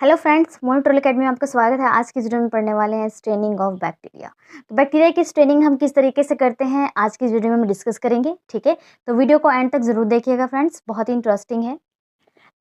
Hello friends, monitor academy में आपका स्वागत है। आज की वीडियो में पढ़ने वाले हैं स्ट्रेनिंग ऑफ बैक्टीरिया। तो बैक्टीरिया की स्ट्रेनिंग हम किस तरीके से करते हैं आज की वीडियो में हम डिस्कस करेंगे। ठीक है, तो वीडियो को एंड तक जरूर देखिएगा फ्रेंड्स, बहुत ही इंटरेस्टिंग है।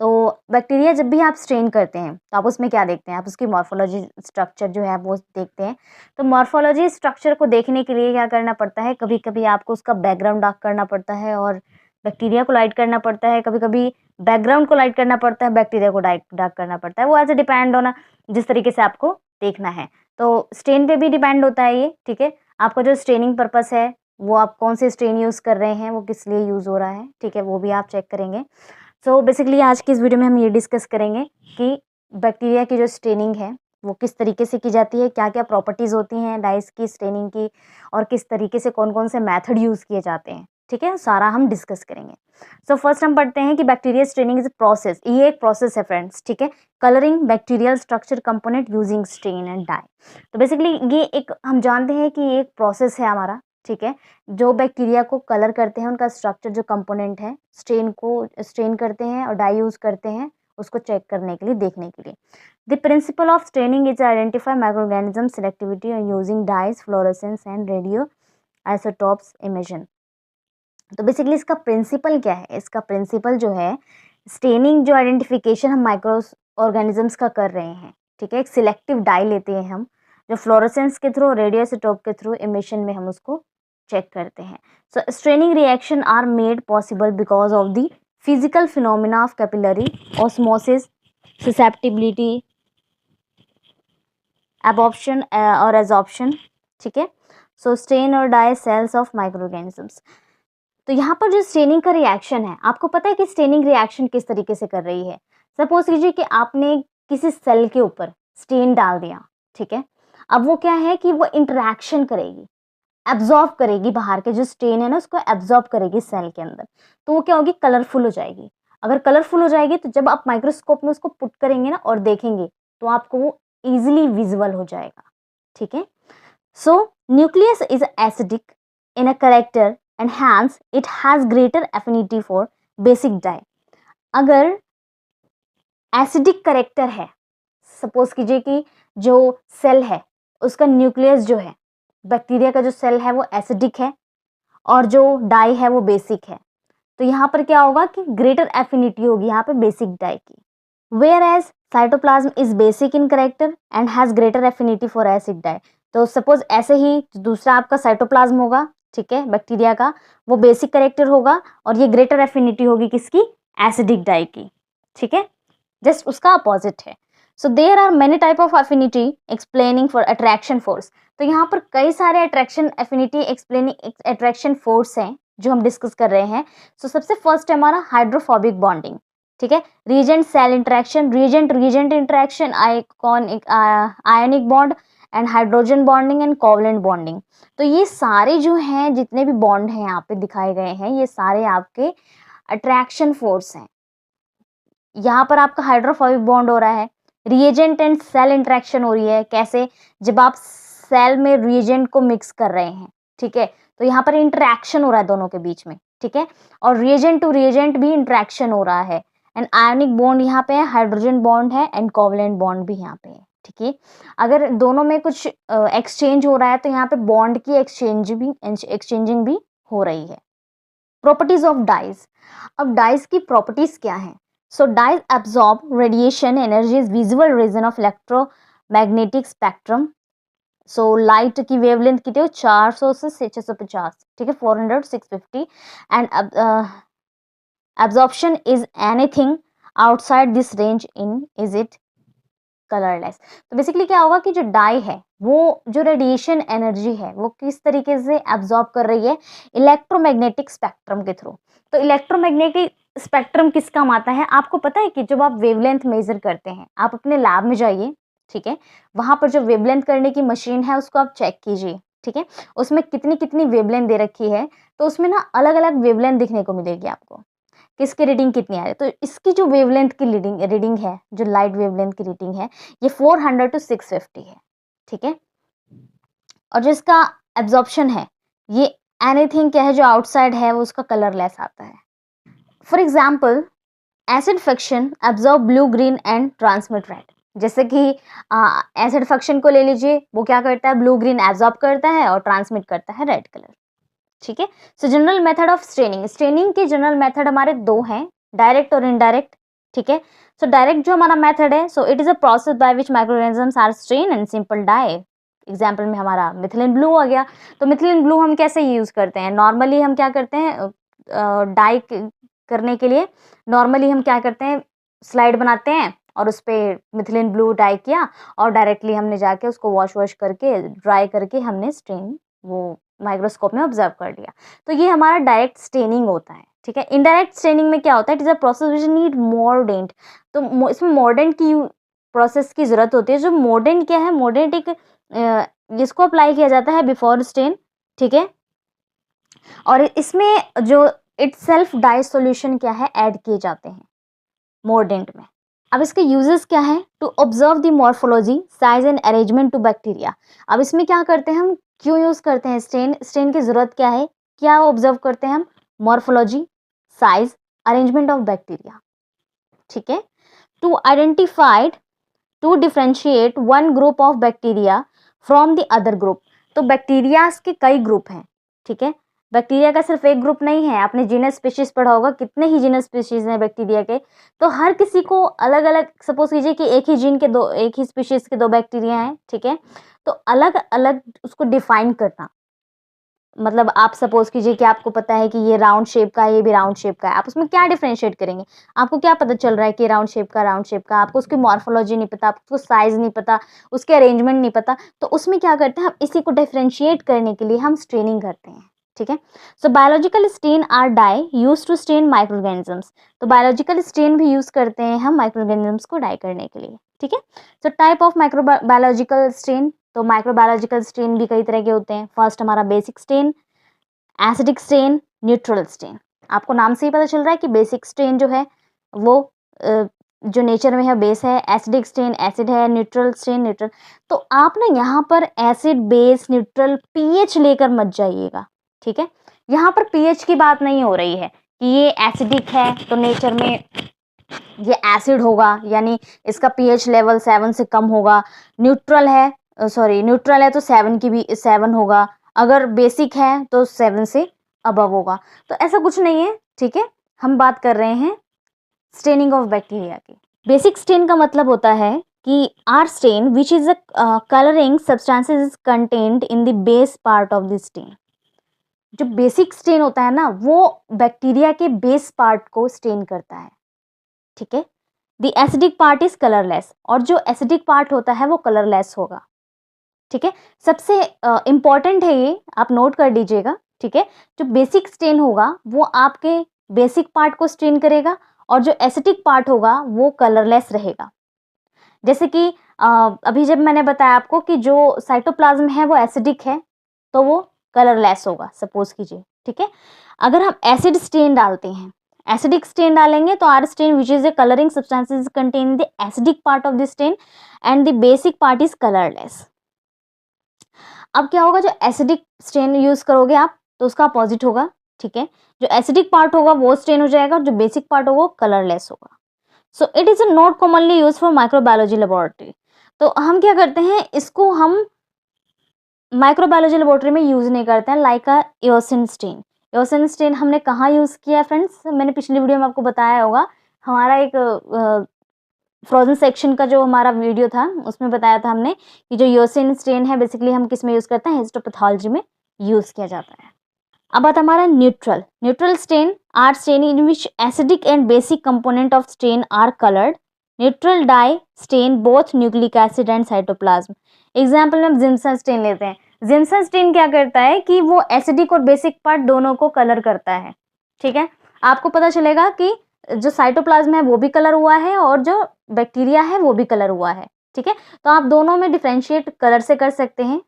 तो बैक्टीरिया जब भी आप स्ट्रेन करते हैं तो आप उसमें क्या देखते हैं, आप उसकी मॉर्फोलॉजी स्ट्रक्चर जो है वो देखते हैं। तो मॉर्फोलॉजी स्ट्रक्चर को देखने के लिए क्या करना पड़ता है, कभी कभी आपको उसका बैकग्राउंड डार्क करना पड़ता है और बैक्टीरिया को लाइट करना पड़ता है, कभी कभी बैकग्राउंड को लाइट करना पड़ता है, बैक्टीरिया को डार्क करना पड़ता है। वो एज ए डिपेंड होना जिस तरीके से आपको देखना है। तो स्ट्रेन पे भी डिपेंड होता है ये। ठीक है, आपका जो स्ट्रेनिंग पर्पस है वो आप कौन से स्ट्रेन यूज़ कर रहे हैं, वो किस लिए यूज़ हो रहा है, ठीक है, वो भी आप चेक करेंगे। सो बेसिकली आज की इस वीडियो में हम ये डिस्कस करेंगे कि बैक्टीरिया की जो स्ट्रेनिंग है वो किस तरीके से की जाती है, क्या क्या प्रॉपर्टीज़ होती हैं डाइस की स्ट्रेनिंग की, और किस तरीके से कौन कौन से मेथड यूज़ किए जाते हैं। ठीक है, सारा हम डिस्कस करेंगे। सो फर्स्ट हम पढ़ते हैं कि bacteria staining is a process. ये एक प्रोसेस है फ्रेंड्स, ठीक है। Colouring bacterial structure component using stain and dye. तो बेसिकली ये एक हम जानते हैं कि ये एक प्रोसेस है हमारा, ठीक है। जो बैक्टीरिया को कलर करते हैं उनका स्ट्रक्चर जो कंपोनेंट है, स्ट्रेन को स्ट्रेन करते हैं और डाई यूज़ करते हैं उसको चेक करने के लिए, देखने के लिए। The principle of staining is identify microorganism selectivity using dyes fluorescence and radio isotopes imaging. तो बेसिकली इसका प्रिंसिपल क्या है, इसका प्रिंसिपल जो है स्टेनिंग, जो आइडेंटिफिकेशन हम माइक्रो ऑर्गेनिजम्स का कर रहे हैं, ठीक है। एक सिलेक्टिव डाई लेते हैं हम, जो फ्लोरेसेंस के थ्रू, रेडियोइसोटोप के थ्रू इमिशन में हम उसको चेक करते हैं। So straining reaction are made possible because of the physical phenomena of capillary osmosis, susceptibility, absorption और एजॉर्प्शन, ठीक है। सो स्टेन और dye cells of micro organisms. तो यहाँ पर जो स्टेनिंग का रिएक्शन है, आपको पता है कि स्टेनिंग रिएक्शन किस तरीके से कर रही है। सपोज कीजिए कि आपने किसी सेल के ऊपर स्टेन डाल दिया, ठीक है। अब वो क्या है कि वो इंटरेक्शन करेगी, एब्जॉर्ब करेगी, बाहर के जो स्टेन है ना उसको एब्जॉर्ब करेगी सेल के अंदर। तो वो क्या होगी, कलरफुल हो जाएगी। अगर कलरफुल हो जाएगी तो जब आप माइक्रोस्कोप में उसको पुट करेंगे ना और देखेंगे तो आपको वो इजिली विजिबल हो जाएगा, ठीक है। सो nucleus is acidic in a character and hence it has greater affinity for basic dye। अगर एसिडिक करेक्टर है, सपोज कीजिए कि जो सेल है उसका न्यूक्लियस जो है, बैक्टीरिया का जो सेल है वो एसिडिक है और जो डाई है वो बेसिक है, तो यहाँ पर क्या होगा कि ग्रेटर एफिनिटी होगी यहाँ पे बेसिक डाई की। Whereas cytoplasm is basic in character and has greater affinity for acid dye. तो सपोज ऐसे ही दूसरा आपका साइटोप्लाज्म होगा, ठीक है, बैक्टीरिया का, वो बेसिक करेक्टर होगा और ये ग्रेटर एफिनिटी होगी किसकी, एसिडिक डाई की, ठीक है। जस्ट उसका अपोजिट है। So there are many type of affinity explaining for attraction force. तो यहाँ पर कई सारे attraction affinity explaining attraction force हैं जो हम डिस्कस कर रहे हैं। सो सबसे फर्स्ट है हमारा हाइड्रोफोबिक बॉन्डिंग, ठीक है। Reagent cell interaction, reagent reagent interaction, ionic bond and hydrogen bonding and covalent bonding. तो ये सारे जो हैं, जितने भी बॉन्ड हैं यहाँ पे दिखाए गए हैं, ये सारे आपके अट्रैक्शन फोर्स हैं। यहाँ पर आपका हाइड्रोफोबिक बॉन्ड हो रहा है, रिएजेंट एंड सेल इंटरेक्शन हो रही है। कैसे, जब आप सेल में रिएजेंट को मिक्स कर रहे हैं, ठीक है, तो यहाँ पर इंटरेक्शन हो रहा है दोनों के बीच में, ठीक है। और रिएजेंट टू रिएजेंट भी इंटरेक्शन हो रहा है। एंड आयनिक बॉन्ड यहाँ पे है, हाइड्रोजन बॉन्ड है एंड कोवलेंट बॉन्ड भी यहाँ पे है, ठीक है। अगर दोनों में कुछ एक्सचेंज हो रहा है तो यहाँ पे बॉन्ड की एक्सचेंजिंग भी हो रही है। Properties of dyes. अब डाइज की प्रॉपर्टीज क्या है। So dyes absorb radiation energy is visual region of electromagnetic spectrum. So light की वेवलेंथ कितनी हो, 400 से 650, ठीक है, 400 650। And absorption is anything outside this range in is it colourless. तो बेसिकली क्या होगा कि जो डाई है वो जो रेडिएशन एनर्जी है वो किस तरीके से एब्जॉर्ब कर रही है, इलेक्ट्रोमैग्नेटिक स्पेक्ट्रम के थ्रू। तो इलेक्ट्रोमैग्नेटिक स्पेक्ट्रम किस काम आता है, आपको पता है कि जब आप वेवलेंथ मेजर करते हैं, आप अपने लैब में जाइए, ठीक है, वहां पर जो वेवलेंथ करने की मशीन है उसको आप चेक कीजिए, ठीक है, उसमें कितनी कितनी वेवलेंथ दे रखी है, तो उसमें ना अलग अलग वेवलेंथ दिखने को मिलेगी आपको, किसकी रीडिंग कितनी आ रही है। तो इसकी जो वेवलेंथ की रीडिंग है, जो लाइट वेवलेंथ की रीडिंग है, ये 400 to 650 है, ठीक है। और जो इसका एब्जॉर्प्शन है, ये एनीथिंग क्या है जो आउटसाइड है वो उसका कलरलेस आता है। For example acid friction absorb blue green and transmit red. जैसे कि एसिड फंक्शन को ले लीजिए, वो क्या करता है, ब्लू ग्रीन एब्जॉर्ब करता है और ट्रांसमिट करता है रेड कलर। ठीक है, so general method of staining, staining के जनरल मेथड हमारे दो हैं, डायरेक्ट और इनडायरेक्ट। ठीक है, सो डायरेक्ट जो हमारा मेथड है, so it is a process by which microorganisms are strain and simple dye. Example में हमारा मिथिलीन ब्लू आ गया। तो मिथिलीन ब्लू हम कैसे यूज करते हैं, नॉर्मली हम क्या करते हैं, डाई करने के लिए नॉर्मली हम क्या करते हैं, स्लाइड बनाते हैं और उस पर मिथिलीन ब्लू डाई किया और डायरेक्टली हमने जाके उसको वॉश करके ड्राई करके हमने स्टेन वो माइक्रोस्कोप में ऑब्जर्व कर लिया। तो ये हमारा डायरेक्ट स्टेनिंग होता है। ठीक है, इनडायरेक्ट स्टेनिंग में क्या होता है, it is a process which need mordant. तो इसमें मोर्डेंट की प्रोसेस की जरूरत होती है। जो मोर्डेंट क्या है, मोर्डेंट एक जिसको अप्लाई किया जाता है बिफोर स्टेन। ठीक है, और इसमें जो इट सेल्फ डाई सोल्यूशन क्या है ऐड किए जाते हैं मोर्डेंट में। अब इसके यूजेस क्या है, to observe the morphology size and arrangement to bacteria. अब इसमें क्या करते हैं हम, क्यों यूज करते हैं स्टेन, स्टेन की जरूरत क्या है, क्या ऑब्जर्व करते हैं हम, morphology, size, arrangement of bacteria. ठीक है, to identified, to differentiate one group of bacteria from the other group. तो बैक्टीरियाज के कई ग्रुप हैं। ठीक है, बैक्टीरिया का सिर्फ एक ग्रुप नहीं है, आपने जीनस स्पीशीज पढ़ा होगा, कितने ही जीनस स्पीशीज हैं बैक्टीरिया के। तो हर किसी को अलग अलग, सपोज कीजिए कि एक ही जीन के दो, एक ही स्पीशीज के दो बैक्टीरिया हैं। ठीक है, तो अलग अलग उसको डिफाइन करना, मतलब आप सपोज कीजिए कि आपको पता है कि ये राउंड शेप का है, ये भी राउंड शेप का है, आप उसमें क्या डिफरेंशिएट करेंगे, आपको क्या पता चल रहा है कि राउंड शेप का, राउंड शेप का, आपको उसकी मॉर्फोलॉजी नहीं पता, आपको साइज नहीं पता, उसके अरेंजमेंट नहीं पता। तो उसमें क्या करते हैं हम, इसी को डिफरेंशिएट करने के लिए हम स्टेनिंग करते हैं। ठीक है, so biological stain are dye use to stain microorganisms. तो बायोलॉजिकल स्टेन भी यूज करते हैं हम माइक्रोऑर्गेनिजम्स को डाई करने के लिए। ठीक है, so type of microbiological stain, तो माइक्रोबायोलॉजिकल स्टेन भी कई तरह के होते हैं। फर्स्ट हमारा basic stain, acidic stain, neutral stain. आपको नाम से ही पता चल रहा है कि बेसिक स्टेन जो है वो जो नेचर में है बेस है, एसिडिक स्टेन एसिड है, न्यूट्रल स्टेन न्यूट्रल। तो आप ना यहाँ पर एसिड, बेस, न्यूट्रल, पीएच लेकर मत जाइएगा। ठीक है, यहाँ पर पीएच की बात नहीं हो रही है कि ये एसिडिक है तो नेचर में ये एसिड होगा, यानी इसका पीएच लेवल 7 से कम होगा। न्यूट्रल है, सॉरी न्यूट्रल है तो 7 की भी 7 होगा, अगर बेसिक है तो 7 से अबव होगा। तो ऐसा कुछ नहीं है। ठीक है, हम बात कर रहे हैं स्टेनिंग ऑफ बैक्टीरिया की। बेसिक स्टेन का मतलब होता है कि are stain which is a colouring substances is contained in the base part of the stain. जो बेसिक स्टेन होता है ना, वो बैक्टीरिया के बेस पार्ट को स्टेन करता है। ठीक है, the acidic part is colourless, और जो एसिडिक पार्ट होता है वो कलरलेस होगा। ठीक है, सबसे इंपॉर्टेंट है ये, आप नोट कर लीजिएगा। ठीक है, जो बेसिक स्टेन होगा वो आपके बेसिक पार्ट को स्टेन करेगा, और जो एसिडिक पार्ट होगा वो कलरलेस रहेगा। जैसे कि अभी जब मैंने बताया आपको कि जो साइटोप्लाज्म है वो एसिडिक है तो वो कलरलेस होगा, सपोज कीजिए। ठीक है, अगर हम एसिड स्टेन डालते हैं, एसिडिक स्टेन डालेंगे तो are stain which is a colouring substances contain the acidic part of the stain and the basic part is colourless. अब क्या होगा, जो एसिडिक स्टेन यूज करोगे आप तो उसका अपोजिट होगा। ठीक है, जो एसिडिक पार्ट होगा वो स्टेन हो जाएगा, और जो बेसिक पार्ट होगा वो कलरलेस होगा। सो it is not commonly use for microbiology laboratory. तो हम क्या करते हैं, इसको हम माइक्रोबायोलॉजी लेबोरेटरी में यूज नहीं करते हैं, लाइक अ एओसिन स्टेन। एओसिन स्टेन हमने कहाँ यूज किया है फ्रेंड्स, मैंने पिछली वीडियो में आपको बताया होगा। हमारा एक फ्रोजन सेक्शन का जो हमारा वीडियो था उसमें बताया था हमने कि जो एओसिन स्टेन है बेसिकली हम किस में यूज करते हैं, हिस्टोपैथोलॉजी में यूज किया जाता है। अब आता हमारा neutral. Neutral stain are stain in which acidic and basic component of stain are coloured. Neutral dye stain both nucleic acid and cytoplasm. Example में हम जिम्सन स्टेन लेते हैं। जिम्सन स्टेन क्या करता है कि वो एसिडिक और बेसिक पार्ट दोनों को कलर करता है। ठीक है, आपको पता चलेगा कि जो साइटोप्लाज्म है वो भी कलर हुआ है और जो बैक्टीरिया है वो भी कलर हुआ है। ठीक है, तो आप दोनों में डिफ्रेंशिएट कलर से कर सकते हैं।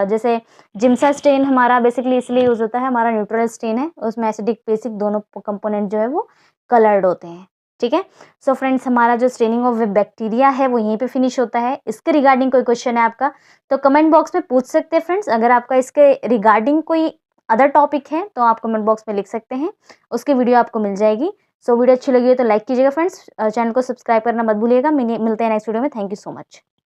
जैसे जिम्सा स्टेन हमारा बेसिकली इसलिए यूज होता है, हमारा न्यूट्रल स्टेन है, उसमें एसिडिक बेसिक दोनों कंपोनेंट जो है वो कलर्ड होते हैं। ठीक है, सो फ्रेंड्स हमारा जो स्टेनिंग ऑफ बैक्टीरिया है वो यहीं पे फिनिश होता है। इसके रिगार्डिंग कोई क्वेश्चन है आपका तो कमेंट बॉक्स में पूछ सकते हैं फ्रेंड्स। अगर आपका इसके रिगार्डिंग कोई अदर टॉपिक है तो आप कमेंट बॉक्स में लिख सकते हैं, उसकी वीडियो आपको मिल जाएगी। सो वीडियो अच्छी लगी हो तो लाइक कीजिएगा फ्रेंड्स, चैनल को सब्सक्राइब करना मत भूलिएगा। मिलते हैं नेक्स्ट वीडियो में। Thank you so much.